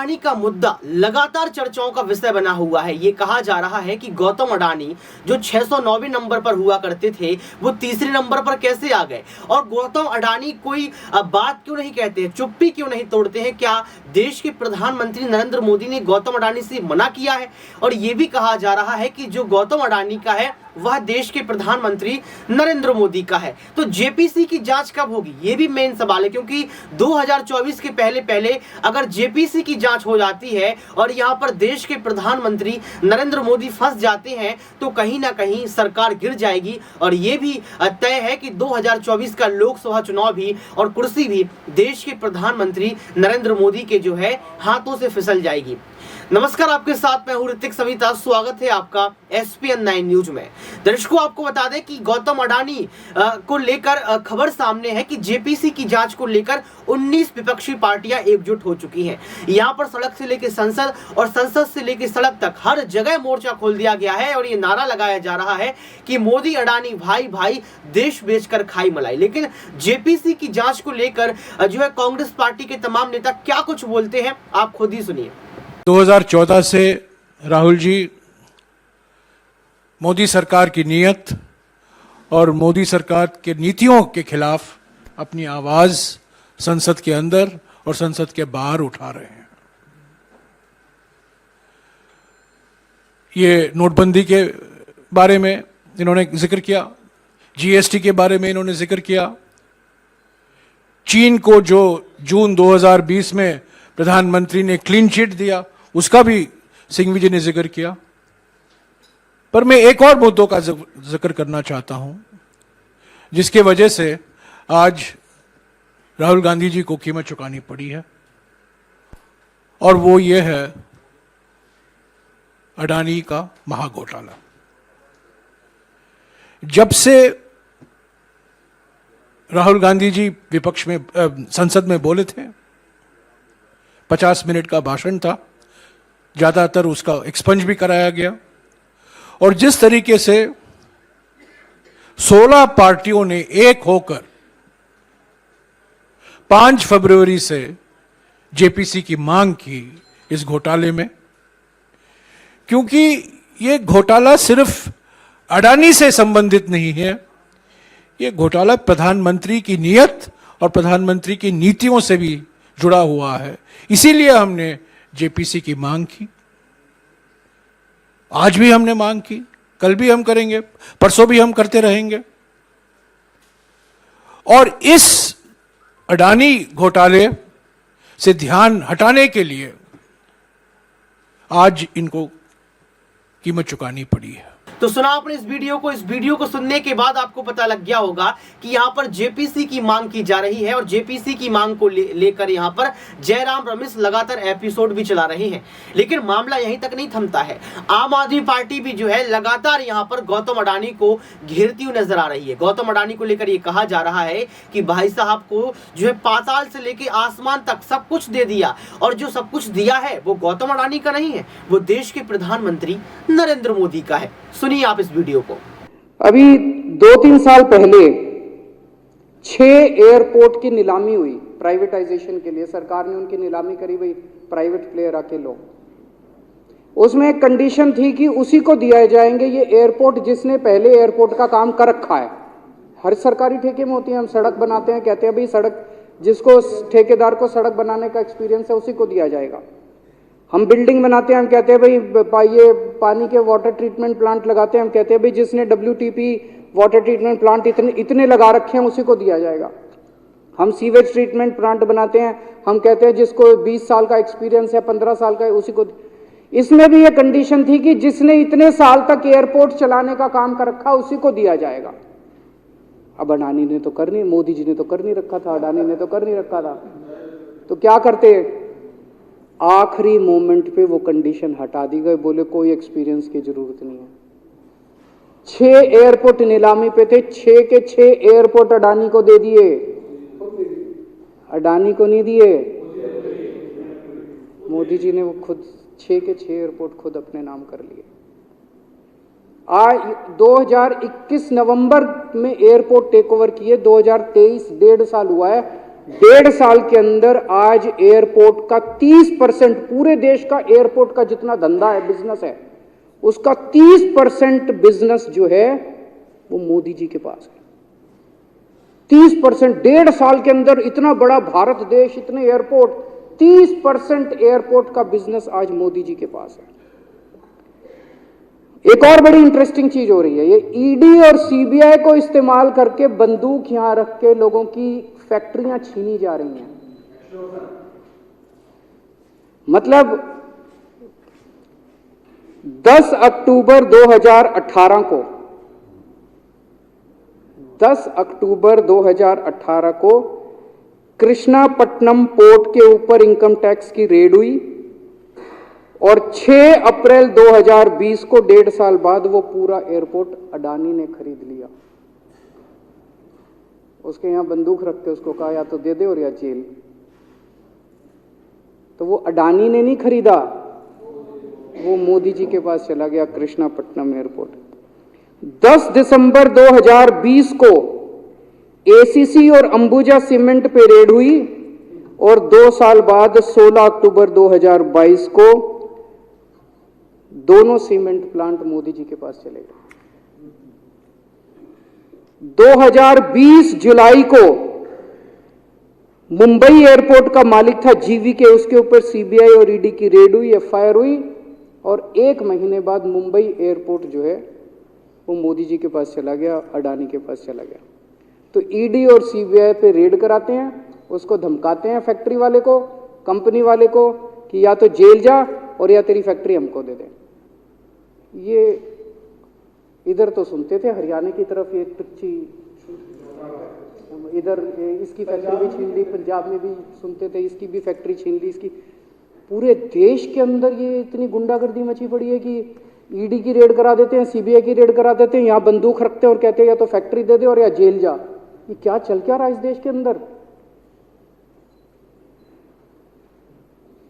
अडानी का मुद्दा लगातार चर्चाओं का विषय बना हुआ है। ये कहा जा रहा है कि गौतम अडानी जो 609वें नंबर पर हुआ करते थे वो तीसरे नंबर पर कैसे आ गए, और गौतम अडानी कोई बात क्यों नहीं कहते हैं, चुप्पी क्यों नहीं तोड़ते हैं। क्या देश के प्रधानमंत्री नरेंद्र मोदी ने गौतम अडानी से मना किया है? और ये भी कहा जा रहा है कि जो गौतम अडानी का है वह देश के प्रधानमंत्री नरेंद्र मोदी का है। तो जेपीसी की जांच कब होगी, ये भी मेन सवाल है, क्योंकि 2024 के पहले अगर जेपीसी की जांच हो जाती है और यहां पर देश के प्रधानमंत्री नरेंद्र मोदी फंस जाते हैं तो कहीं ना कहीं सरकार गिर जाएगी। और ये भी तय है कि 2024 का लोकसभा चुनाव भी और कुर्सी भी देश के प्रधानमंत्री नरेंद्र मोदी के जो है हाथों से फिसल जाएगी। नमस्कार, आपके साथ मैं हूं ऋतिक सविता। स्वागत है आपका SPN 9 न्यूज में। दर्शकों, आपको बता दें कि गौतम अडानी को लेकर खबर सामने है कि जेपीसी की जांच को लेकर 19 विपक्षी पार्टियां एकजुट हो चुकी हैं। यहां पर सड़क से लेकर संसद और संसद से लेकर सड़क तक हर जगह मोर्चा खोल दिया गया है और ये नारा लगाया जा रहा है कि मोदी अडानी भाई भाई, देश बेचकर खाई मलाई। लेकिन जेपीसी की जांच को लेकर जो है कांग्रेस पार्टी के तमाम नेता क्या कुछ बोलते हैं, आप खुद ही सुनिए। 2014 से राहुल जी मोदी सरकार की नीयत और मोदी सरकार के नीतियों के खिलाफ अपनी आवाज संसद के अंदर और संसद के बाहर उठा रहे हैं। ये नोटबंदी के बारे में इन्होंने जिक्र किया, जीएसटी के बारे में इन्होंने जिक्र किया, चीन को जो जून 2020 में प्रधानमंत्री ने क्लीन चिट दिया उसका भी सिंघवी जी ने जिक्र किया। पर मैं एक और मुद्दों का जिक्र करना चाहता हूं जिसके वजह से आज राहुल गांधी जी को कीमत चुकानी पड़ी है, और वो ये है अडानी का महाघोटाला। जब से राहुल गांधी जी विपक्ष में संसद में बोले थे, 50 मिनट का भाषण था, ज्यादातर उसका एक्सपंज भी कराया गया, और जिस तरीके से 16 पार्टियों ने एक होकर 5 फरवरी से जेपीसी की मांग की इस घोटाले में, क्योंकि यह घोटाला सिर्फ अडानी से संबंधित नहीं है, यह घोटाला प्रधानमंत्री की नीयत और प्रधानमंत्री की नीतियों से भी जुड़ा हुआ है। इसीलिए हमने जेपीसी की मांग की। आज भी हमने मांग की, कल भी हम करेंगे, परसों भी हम करते रहेंगे। और इस अडानी घोटाले से ध्यान हटाने के लिए आज इनको कीमत चुकानी पड़ी है। तो सुना आपने इस वीडियो को सुनने के बाद आपको पता लग गया होगा कि यहाँ पर जेपीसी की मांग की जा रही है, और जेपीसी की मांग को लेकर यहाँ पर जयराम रमेश लगातार एपिसोड भी चला रहे हैं। लेकिन मामला यहीं तक नहीं थमता है। आम आदमी पार्टी भी जो है लगातार यहाँ पर गौतम अडानी को घेरती हुई नजर आ रही है। गौतम अडानी को लेकर ये कहा जा रहा है कि भाई साहब को जो है पाताल से लेकर आसमान तक सब कुछ दे दिया, और जो सब कुछ दिया है वो गौतम अडानी का नहीं है, वो देश के प्रधानमंत्री नरेंद्र मोदी का है। सुनिए आप इस वीडियो को। अभी 2-3 साल पहले 6 एयरपोर्ट की नीलामी हुई प्राइवेटाइजेशन के लिए। सरकार ने उनकी नीलामी करी, भाई प्राइवेट प्लेयर आके लो। उसमें एक कंडीशन थी कि उसी को दिया जाएंगे ये एयरपोर्ट जिसने पहले एयरपोर्ट का काम कर रखा है। हर सरकारी ठेके में होती है, हम सड़क बनाते हैं, कहते हैं भाई सड़क जिसको ठेकेदार को सड़क बनाने का एक्सपीरियंस है उसी को दिया जाएगा। हम बिल्डिंग बनाते हैं, हम कहते हैं भाई ये पानी के वाटर ट्रीटमेंट प्लांट लगाते हैं, हम कहते हैं भाई जिसने WTP वाटर ट्रीटमेंट प्लांट इतने लगा रखे हैं उसी को दिया जाएगा। हम सीवेज ट्रीटमेंट प्लांट बनाते हैं, हम कहते हैं जिसको 20 साल का एक्सपीरियंस है, 15 साल का है, उसी को। इसमें भी ये कंडीशन थी कि जिसने इतने साल तक एयरपोर्ट चलाने का काम कर रखा उसी को दिया जाएगा। अब अडानी ने तो कर नहीं, मोदी जी ने तो कर नहीं रखा था, अडानी ने तो कर नहीं रखा था, तो क्या करते? आखिरी मोमेंट पे वो कंडीशन हटा दी गई, बोले कोई एक्सपीरियंस की जरूरत नहीं है। 6 एयरपोर्ट नीलामी पे थे, 6 के 6 एयरपोर्ट अडानी को दे दिए। अडानी को नहीं दिए, मोदी जी ने वो खुद 6 के 6 एयरपोर्ट खुद अपने नाम कर लिए। आज 2021 नवंबर में एयरपोर्ट टेक ओवर किए, 2023 1.5 साल हुआ है, 1.5 साल के अंदर आज एयरपोर्ट का 30%, पूरे देश का एयरपोर्ट का जितना धंधा है, बिजनेस है, उसका 30% बिजनेस जो है वो मोदी जी के पास है। 30%, 1.5 साल के अंदर इतना बड़ा भारत देश, इतने एयरपोर्ट, 30% एयरपोर्ट का बिजनेस आज मोदी जी के पास है। एक और बड़ी इंटरेस्टिंग चीज हो रही है, ये ईडी और सीबीआई को इस्तेमाल करके बंदूक यहां रख के लोगों की फैक्ट्रियां छीनी जा रही हैं। मतलब 10 अक्टूबर 2018 को 10 अक्टूबर 2018 को कृष्णापट्टनम पोर्ट के ऊपर इनकम टैक्स की रेड हुई और 6 अप्रैल 2020 को 1.5 साल बाद वो पूरा एयरपोर्ट अडानी ने खरीद लिया। उसके यहां बंदूक रख के उसको कहा या तो दे दे और या जेल। तो वो अडानी ने नहीं खरीदा, वो मोदी जी के पास चला गया कृष्णापट्टनम एयरपोर्ट। 10 दिसंबर 2020 को एसीसी और अंबुजा सीमेंट पे रेड हुई और 2 साल बाद 16 अक्टूबर 2022 को दोनों सीमेंट प्लांट मोदी जी के पास चले गए। 2020 जुलाई को मुंबई एयरपोर्ट का मालिक था जीवीके, उसके ऊपर सीबीआई और ईडी की रेड हुई, एफआईआर हुई और 1 महीने बाद मुंबई एयरपोर्ट जो है वो मोदी जी के पास चला गया, अडानी के पास चला गया। तो ईडी और सीबीआई पे रेड कराते हैं, उसको धमकाते हैं फैक्ट्री वाले को, कंपनी वाले को कि या तो जेल जा और या तेरी फैक्ट्री हमको दे दे। ये इधर तो सुनते थे हरियाणा की तरफ ये तुच्छी, इधर इसकी फैक्ट्री भी छीन ली, पंजाब में भी सुनते थे इसकी भी फैक्ट्री छीन ली, इसकी। पूरे देश के अंदर ये इतनी गुंडागर्दी मची पड़ी है कि ईडी की रेड करा देते हैं, सीबीआई की रेड करा देते हैं, यहाँ बंदूक रखते हैं और कहते हैं या तो फैक्ट्री दे दे और या जेल जा। ये क्या चल क्या रहा है इस देश के अंदर?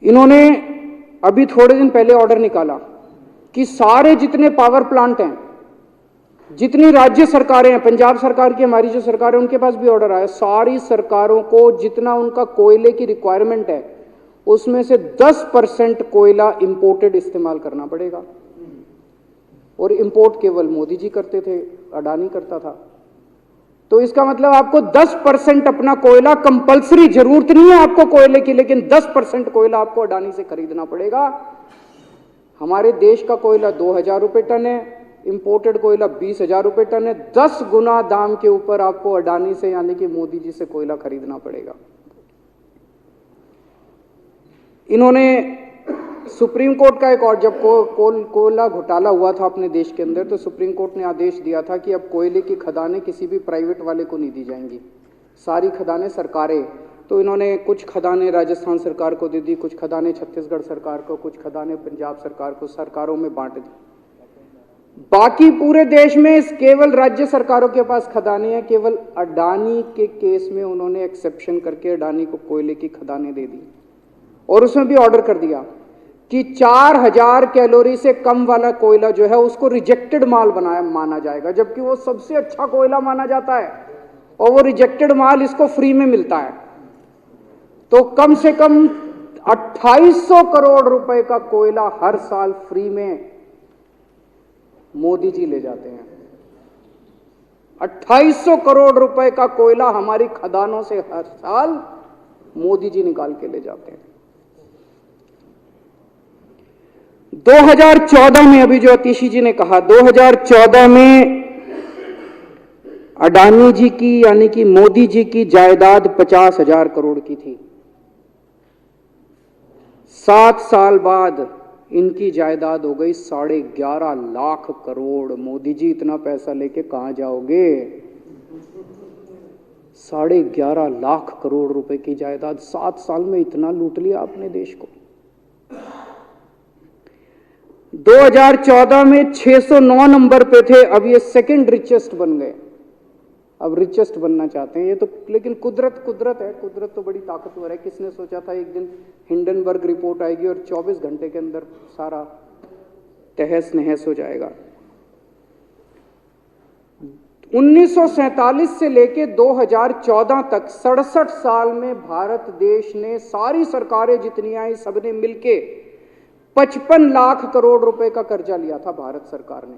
इन्होंने अभी थोड़े दिन पहले ऑर्डर निकाला कि सारे जितने पावर प्लांट हैं, जितनी राज्य सरकारें हैं, पंजाब सरकार की, हमारी जो सरकार है उनके पास भी ऑर्डर आया, सारी सरकारों को जितना उनका कोयले की रिक्वायरमेंट है उसमें से 10% कोयला इंपोर्टेड इस्तेमाल करना पड़ेगा। और इंपोर्ट केवल मोदी जी करते थे, अडानी करता था। तो इसका मतलब आपको 10% अपना कोयला कंपलसरी, जरूरत नहीं है आपको कोयले की, लेकिन 10% कोयला आपको अडानी से खरीदना पड़ेगा। हमारे देश का कोयला 2000 रुपये टन है, इंपोर्टेड कोयला 20,000 रुपये टन है। 10 गुना दाम के ऊपर आपको अडानी से यानी कि मोदी जी से कोयला खरीदना पड़ेगा। इन्होंने सुप्रीम कोर्ट का एक और, जब कोयला घोटाला हुआ था अपने देश के अंदर, तो सुप्रीम कोर्ट ने आदेश दिया था कि अब कोयले की खदानें किसी भी प्राइवेट वाले को नहीं दी जाएंगी, सारी खदानें सरकारें। तो इन्होंने कुछ खदानें राजस्थान सरकार को दे दी, कुछ खदानें छत्तीसगढ़ सरकार को, कुछ खदानें पंजाब सरकार को, सरकारों में बांट दी। बाकी पूरे देश में केवल राज्य सरकारों के पास खदानें हैं। केवल अडानी के केस में उन्होंने एक्सेप्शन करके अडानी को कोयले की खदानें दे दी और उसमें भी ऑर्डर कर दिया कि 4000 कैलोरी से कम वाला कोयला जो है उसको रिजेक्टेड माल माना जाएगा, जबकि वो सबसे अच्छा कोयला माना जाता है और वो रिजेक्टेड माल इसको फ्री में मिलता है। तो कम से कम 2800 करोड़ रुपए का कोयला हर साल फ्री में मोदी जी ले जाते हैं। 2800 करोड़ रुपए का कोयला हमारी खदानों से हर साल मोदी जी निकाल के ले जाते हैं। 2014 में, अभी जो अतिशी जी ने कहा, 2014 में अडानी जी की यानी कि मोदी जी की जायदाद 50,000 करोड़ की थी। 7 साल बाद इनकी जायदाद हो गई 11.5 लाख करोड़। मोदी जी इतना पैसा लेके कहां जाओगे? 11.5 लाख करोड़ रुपए की जायदाद, 7 साल में इतना लूट लिया आपने देश को। 2014 में 609 नंबर पे थे, अब ये सेकंड रिचेस्ट बन गए, अब रिचेस्ट बनना चाहते हैं ये तो। लेकिन कुदरत है, कुदरत तो बड़ी ताकतवर है। किसने सोचा था एक दिन हिंडनबर्ग रिपोर्ट आएगी और 24 घंटे के अंदर सारा तहस नहस हो जाएगा। 1947 से लेके 2014 तक 67 साल में भारत देश ने, सारी सरकारें जितनी आई सबने मिलके 55 लाख करोड़ रुपए का कर्जा लिया था भारत सरकार ने।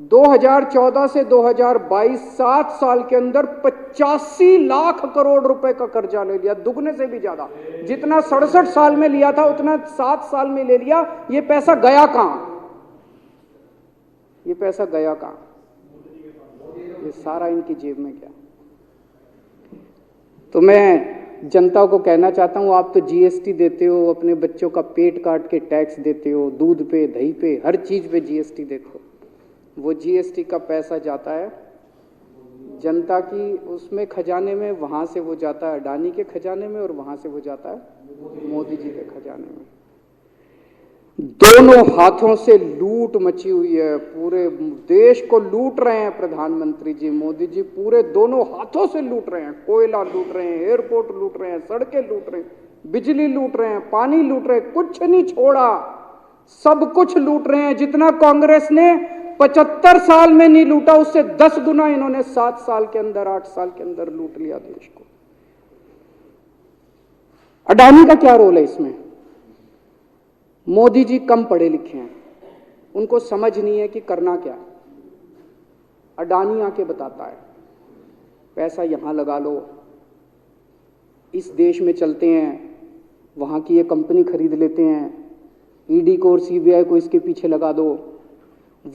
2014 से 2022 7 साल के अंदर 85 लाख करोड़ रुपए का कर्जा ले लिया, दुगने से भी ज्यादा। जितना 67 साल में लिया था उतना 7 साल में ले लिया। ये पैसा गया कहां? ये पैसा गया कहां? ये सारा इनकी जेब में गया। तो मैं जनता को कहना चाहता हूं, आप तो जीएसटी देते हो, अपने बच्चों का पेट काट के टैक्स देते हो, दूध पे, दही पे, हर चीज पे जीएसटी देते हो। वो जीएसटी का पैसा जाता है जनता की उसमें खजाने में, वहां से वो जाता है अडानी के खजाने में, और वहां से वो जाता है मोदी जी के खजाने में। दोनों हाथों से लूट मची हुई है, पूरे देश को लूट रहे हैं प्रधानमंत्री जी, मोदी जी पूरे दोनों हाथों से लूट रहे हैं। कोयला लूट रहे हैं, एयरपोर्ट लूट रहे हैं, सड़कें लूट रहे हैं, बिजली लूट रहे हैं, पानी लूट रहे हैं, कुछ नहीं छोड़ा, सब कुछ लूट रहे हैं। जितना कांग्रेस ने 75 साल में नहीं लूटा, उससे 10 गुना इन्होंने 7 साल के अंदर, 8 साल के अंदर लूट लिया देश को। अडानी का क्या रोल है इसमें? मोदी जी कम पढ़े लिखे हैं, उनको समझ नहीं है कि करना क्या। अडानी आके बताता है पैसा यहां लगा लो, इस देश में चलते हैं, वहां की ये कंपनी खरीद लेते हैं, ईडी को और सीबीआई को इसके पीछे लगा दो।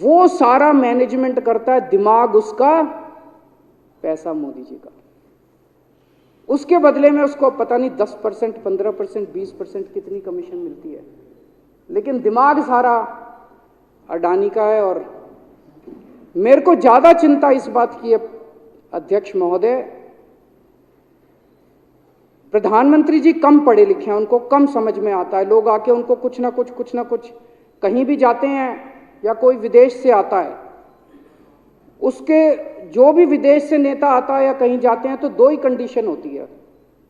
वो सारा मैनेजमेंट करता है, दिमाग उसका, पैसा मोदी जी का। उसके बदले में उसको पता नहीं 10%, 15%, 20% कितनी कमीशन मिलती है, लेकिन दिमाग सारा अडानी का है। और मेरे को ज्यादा चिंता इस बात की है अध्यक्ष महोदय, प्रधानमंत्री जी कम पढ़े लिखे हैं, उनको कम समझ में आता है। लोग आके उनको कुछ ना कुछ कहीं भी जाते हैं या कोई विदेश से आता है, उसके जो भी विदेश से नेता आता है या कहीं जाते हैं तो 2 ही कंडीशन होती है।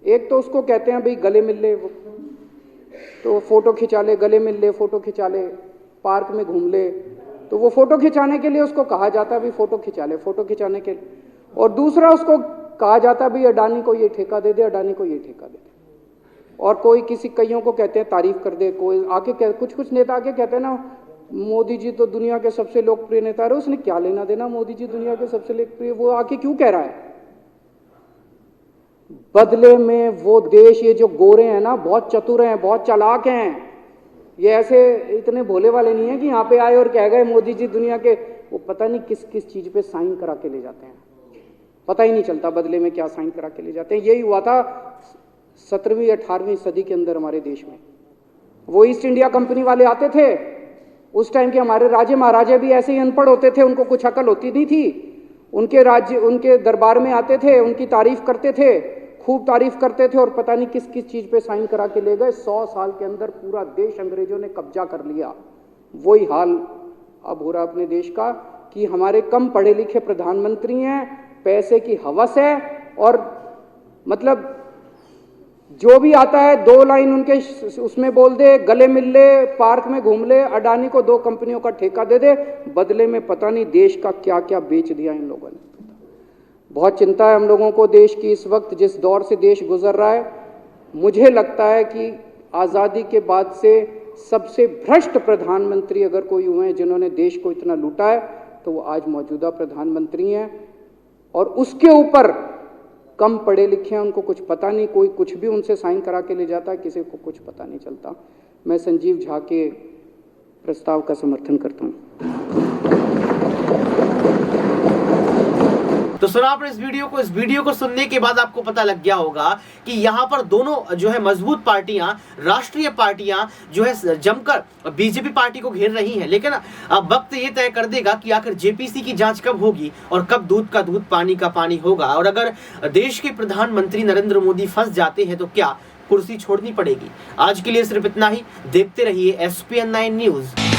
एक तो उसको कहते हैं भाई गले मिल ले, तो फोटो खिंचा ले, गले मिल ले, फोटो खिंचा ले, पार्क में घूम ले, तो वो फोटो खिंचाने के लिए उसको कहा जाता है भाई फोटो खिंचा ले, फोटो खिंचाने के लिए। और दूसरा उसको कहा जाता है भाई अडानी को ये ठेका दे दे, अडानी को ये ठेका दे दे। और कोई किसी कईयों को कहते हैं तारीफ कर दे, कोई आके कुछ नेता आके कहते हैं ना मोदी जी तो दुनिया के सबसे लोकप्रिय नेता है। उसने क्या लेना देना, मोदी जी दुनिया के सबसे लोकप्रिय, वो आके क्यों कह रहा है? बदले में वो देश, ये जो गोरे हैं ना, बहुत चतुर हैं, बहुत चालाक हैं, ये ऐसे इतने भोले वाले नहीं है कि यहाँ पे आए और कह गए मोदी जी दुनिया के, वो पता नहीं किस किस चीज पे साइन करा के ले जाते हैं, पता ही नहीं चलता बदले में क्या साइन करा के ले जाते हैं। यही हुआ था 17वीं 18वीं सदी के अंदर हमारे देश में। वो ईस्ट इंडिया कंपनी वाले आते थे, उस टाइम के हमारे राजे महाराजे भी ऐसे ही अनपढ़ होते थे, उनको कुछ अकल होती नहीं थी। उनके राज्य, उनके दरबार में आते थे, उनकी तारीफ करते थे, खूब तारीफ करते थे, और पता नहीं किस किस चीज पे साइन करा के ले गए। 100 साल के अंदर पूरा देश अंग्रेजों ने कब्जा कर लिया। वही हाल अब हो रहा अपने देश का कि हमारे कम पढ़े लिखे प्रधानमंत्री हैं, पैसे की हवस है, और मतलब जो भी आता है 2 लाइन उनके उसमें बोल दे, गले मिल ले, पार्क में घूम ले, अडानी को 2 कंपनियों का ठेका दे दे, बदले में पता नहीं देश का क्या क्या बेच दिया इन लोगों ने। बहुत चिंता है हम लोगों को देश की इस वक्त, जिस दौर से देश गुजर रहा है। मुझे लगता है कि आज़ादी के बाद से सबसे भ्रष्ट प्रधानमंत्री अगर कोई हुए हैं जिन्होंने देश को इतना लूटा है, तो वो आज मौजूदा प्रधानमंत्री हैं। और उसके ऊपर कम पढ़े लिखे हैं, उनको कुछ पता नहीं, कोई कुछ भी उनसे साइन करा के ले जाता है, किसी को कुछ पता नहीं चलता। मैं संजीव झा के प्रस्ताव का समर्थन करता हूं। तो सुना आपने इस वीडियो को सुनने के बाद आपको पता लग गया होगा कि यहाँ पर दोनों जो है मजबूत पार्टियां, राष्ट्रीय पार्टियां जो है जमकर बीजेपी पार्टी को घेर रही हैं। लेकिन अब वक्त ये तय कर देगा कि आखिर जेपीसी की जांच कब होगी और कब दूध का दूध पानी का पानी होगा। और अगर देश के प्रधानमंत्री नरेंद्र मोदी फंस जाते हैं तो क्या कुर्सी छोड़नी पड़ेगी? आज के लिए सिर्फ इतना ही। देखते रहिए SPN9 न्यूज।